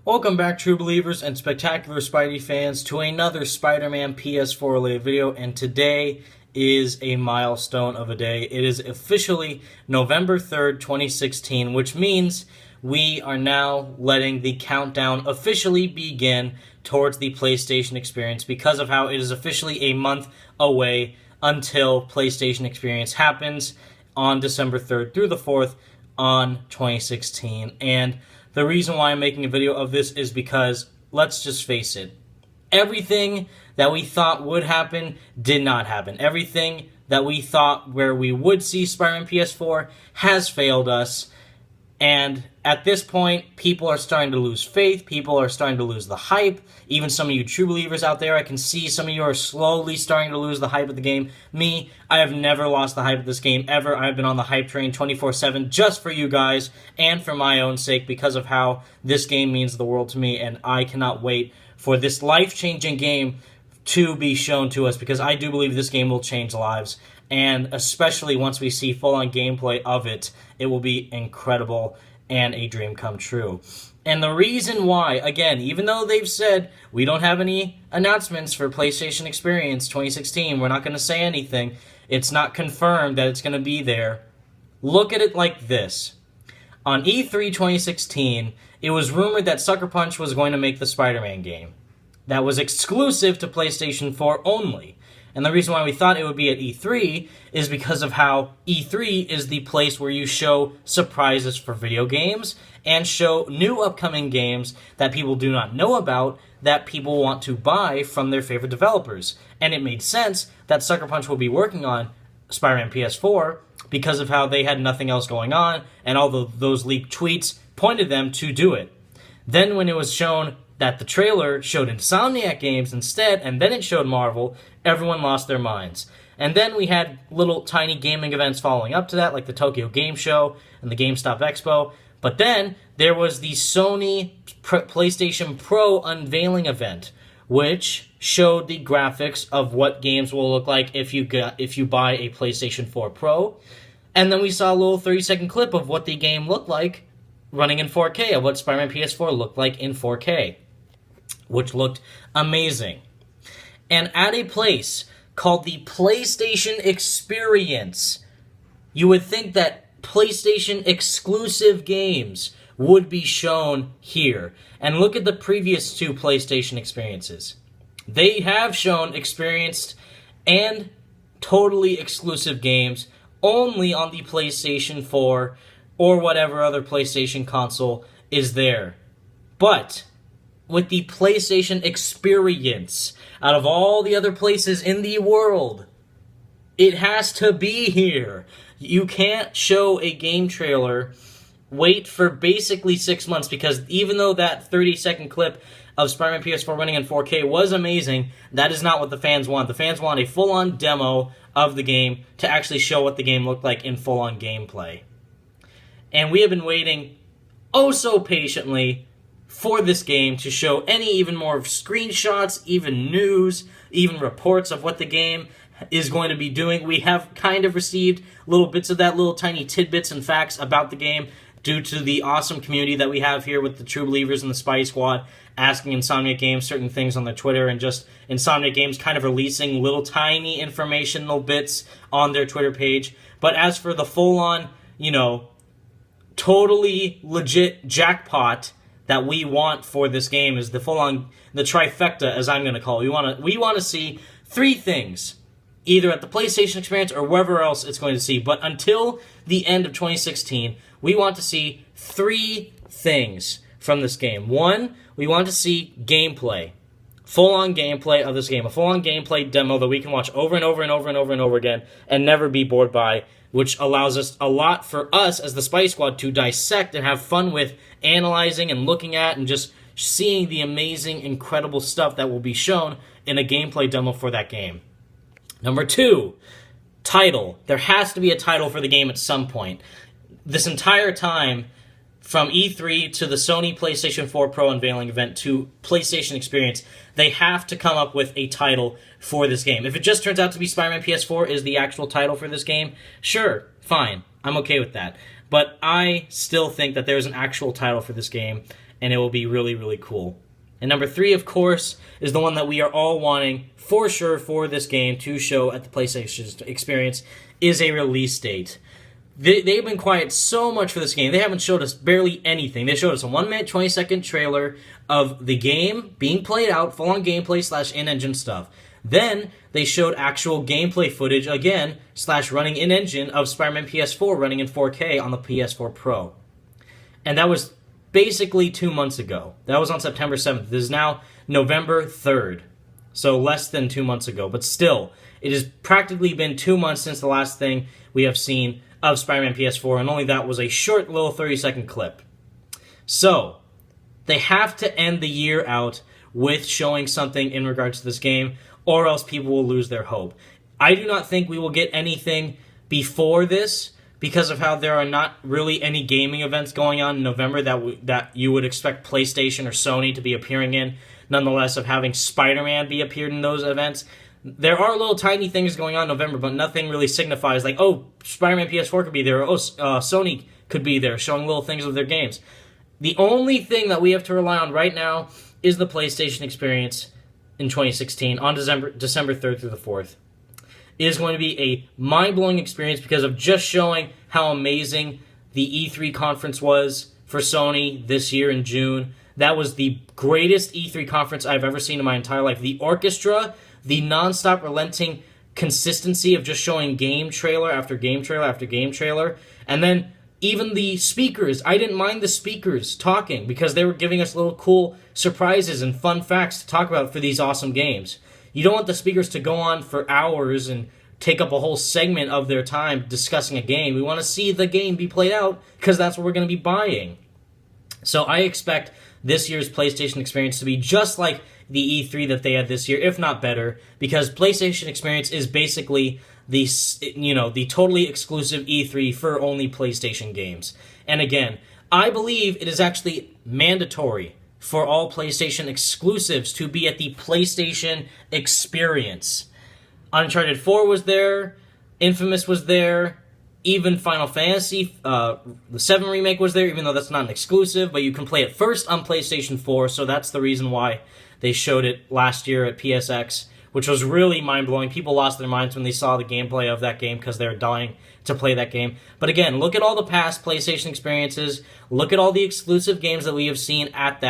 Welcome back, true believers and spectacular Spidey fans, to another Spider-Man PS4 related video, and today is a milestone of a day. It is officially November 3rd, 2016, which means we are now letting the countdown officially begin towards the PlayStation Experience because of how it is officially a month away until PlayStation Experience happens on December 3rd through the 4th on 2016. And the reason why I'm making a video of this is because, let's just face it, everything that we thought would happen did not happen. Everything that we thought where we would see Spider-Man PS4 has failed us. And at this point, people are starting to lose faith. People are starting to lose the hype. Even some of you true believers out there, I can see some of you are slowly starting to lose the hype of the game. Me, I have never lost the hype of this game, ever. I've been on the hype train 24/7 just for you guys and for my own sake because of how this game means the world to me. And I cannot wait for this life-changing game to be shown to us because I do believe this game will change lives. And especially once we see full-on gameplay of it, it will be incredible and a dream come true. And the reason why, again, even though they've said we don't have any announcements for PlayStation Experience 2016, we're not going to say anything, it's not confirmed that it's going to be there, look at it like this. On E3 2016, it was rumored that Sucker Punch was going to make the Spider-Man game. That was exclusive to PlayStation 4 only. And the reason why we thought it would be at E3 is because of how E3 is the place where you show surprises for video games and show new upcoming games that people do not know about that people want to buy from their favorite developers. And it made sense that Sucker Punch will be working on Spider-Man PS4 because of how they had nothing else going on and all those leaked tweets pointed them to do it. Then when it was shown that the trailer showed Insomniac Games instead, and then it showed Marvel, everyone lost their minds. And then we had little tiny gaming events following up to that, like the Tokyo Game Show and the GameStop Expo. But then there was the Sony PlayStation Pro unveiling event, which showed the graphics of what games will look like if you buy a PlayStation 4 Pro. And then we saw a little 30-second clip of what the game looked like running in 4K, of what Spider-Man PS4 looked like in 4K, which looked amazing. And at a place called the PlayStation Experience, you would think that PlayStation exclusive games would be shown here. And look at the previous two PlayStation experiences. They have shown experienced and totally exclusive games only on the PlayStation 4 or whatever other PlayStation console is there. But with the PlayStation Experience, out of all the other places in the world, it has to be here. You can't show a game trailer, wait for basically 6 months, because even though that 30-second clip of Spider-Man PS4 running in 4K was amazing, that is not what the fans want. The fans want a full-on demo of the game to actually show what the game looked like in full-on gameplay. And we have been waiting oh so patiently for this game to show any even more screenshots, even news, even reports of what the game is going to be doing. We have kind of received little bits of that, little tiny tidbits and facts about the game due to the awesome community that we have here with the True Believers and the Spidey Squad asking Insomniac Games certain things on their Twitter, and just Insomniac Games kind of releasing little tiny informational bits on their Twitter page. But as for the full-on, totally legit jackpot that we want for this game is the full-on, the trifecta, as I'm going to call it. We want to see three things, either at the PlayStation Experience or wherever else it's going to see. But until the end of 2016, we want to see three things from this game. One, we want to see gameplay. Full-on gameplay of this game. A full-on gameplay demo that we can watch over and over and over and over and over again and never be bored by, which allows us a lot for us as the Spidey Squad to dissect and have fun with analyzing and looking at and just seeing the amazing, incredible stuff that will be shown in a gameplay demo for that game. Number two, title. There has to be a title for the game at some point. This entire time, from E3 to the Sony PlayStation 4 Pro unveiling event to PlayStation Experience, they have to come up with a title for this game. If it just turns out to be Spider-Man PS4 is the actual title for this game, sure, fine. I'm okay with that. But I still think that there's an actual title for this game, and it will be really, really cool. And number 3, of course, is the one that we are all wanting for sure for this game to show at the PlayStation Experience, is a release date. They've been quiet so much for this game. They haven't showed us barely anything. They showed us a 1-minute, 20-second trailer of the game being played out, full-on gameplay / in-engine stuff. Then they showed actual gameplay footage again / running in-engine of Spider-Man PS4 running in 4K on the PS4 Pro. And that was basically 2 months ago. That was on September 7th. This is now November 3rd. So less than 2 months ago. But still, it has practically been 2 months since the last thing we have seen of Spider-Man PS4, and only that was a short little 30-second clip. So, they have to end the year out with showing something in regards to this game, or else people will lose their hope. I do not think we will get anything before this, because of how there are not really any gaming events going on in November that you would expect PlayStation or Sony to be appearing in, nonetheless of having Spider-Man be appeared in those events. There are little tiny things going on in November, but nothing really signifies like, oh, Spider-Man PS4 could be there, or Sony could be there, showing little things of their games. The only thing that we have to rely on right now is the PlayStation Experience in 2016 on December 3rd through the 4th. It is going to be a mind-blowing experience because of just showing how amazing the E3 conference was for Sony this year in June. That was the greatest E3 conference I've ever seen in my entire life. The orchestra, the non-stop relenting consistency of just showing game trailer after game trailer after game trailer, and then even the speakers. I didn't mind the speakers talking because they were giving us little cool surprises and fun facts to talk about for these awesome games. You don't want the speakers to go on for hours and take up a whole segment of their time discussing a game. We want to see the game be played out because that's what we're going to be buying. So I expect this year's PlayStation Experience to be just like the E3 that they had this year, if not better, because PlayStation Experience is basically the totally exclusive E3 for only PlayStation games. And again, I believe it is actually mandatory for all PlayStation exclusives to be at the PlayStation Experience. Uncharted 4 was there, Infamous was there, even Final Fantasy, the 7 Remake was there, even though that's not an exclusive, but you can play it first on PlayStation 4, so that's the reason why they showed it last year at PSX, which was really mind-blowing. People lost their minds when they saw the gameplay of that game because they were dying to play that game. But again, look at all the past PlayStation experiences, look at all the exclusive games that we have seen at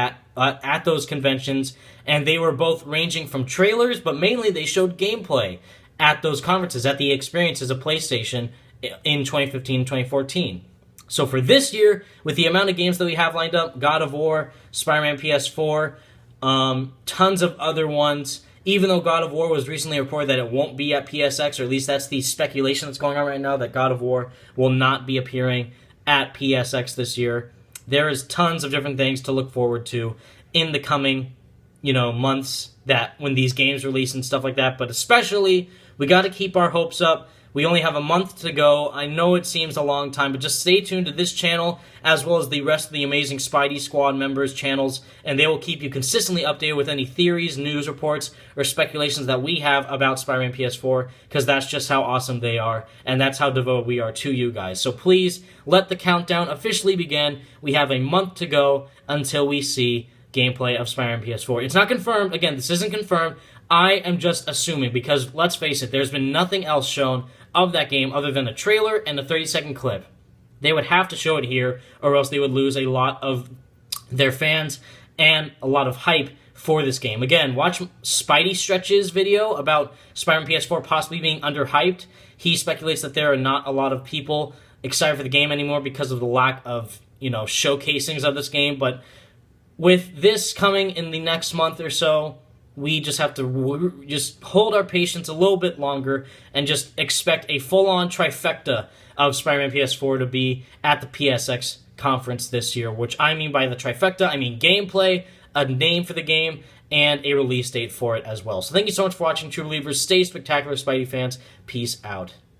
those conventions, and they were both ranging from trailers, but mainly they showed gameplay at those conferences, at the experiences of PlayStation in 2015 and 2014. So for this year, with the amount of games that we have lined up, God of War, Spider-Man PS4, tons of other ones, even though God of War was recently reported that it won't be at PSX, or at least that's the speculation that's going on right now, that God of War will not be appearing at PSX this year. There is tons of different things to look forward to in the coming, months, that when these games release and stuff like that, but especially, we got to keep our hopes up. We only have a month to go. I know it seems a long time, but just stay tuned to this channel as well as the rest of the amazing Spidey Squad members' channels, and they will keep you consistently updated with any theories, news reports, or speculations that we have about Spider-Man PS4, because that's just how awesome they are, and that's how devoted we are to you guys. So please, let the countdown officially begin. We have a month to go until we see gameplay of Spider-Man PS4. It's not confirmed. Again, this isn't confirmed. I am just assuming, because let's face it, there's been nothing else shown of that game other than a trailer and a 30-second clip. They would have to show it here, or else they would lose a lot of their fans and a lot of hype for this game. Again, watch Spidey Stretch's video about Spider-Man PS4 possibly being underhyped. He speculates that there are not a lot of people excited for the game anymore because of the lack of, showcasings of this game. But with this coming in the next month or so, we just have to just hold our patience a little bit longer and just expect a full-on trifecta of Spider-Man PS4 to be at the PSX conference this year, which I mean by the trifecta, I mean gameplay, a name for the game, and a release date for it as well. So thank you so much for watching, True Believers. Stay spectacular, Spidey fans. Peace out.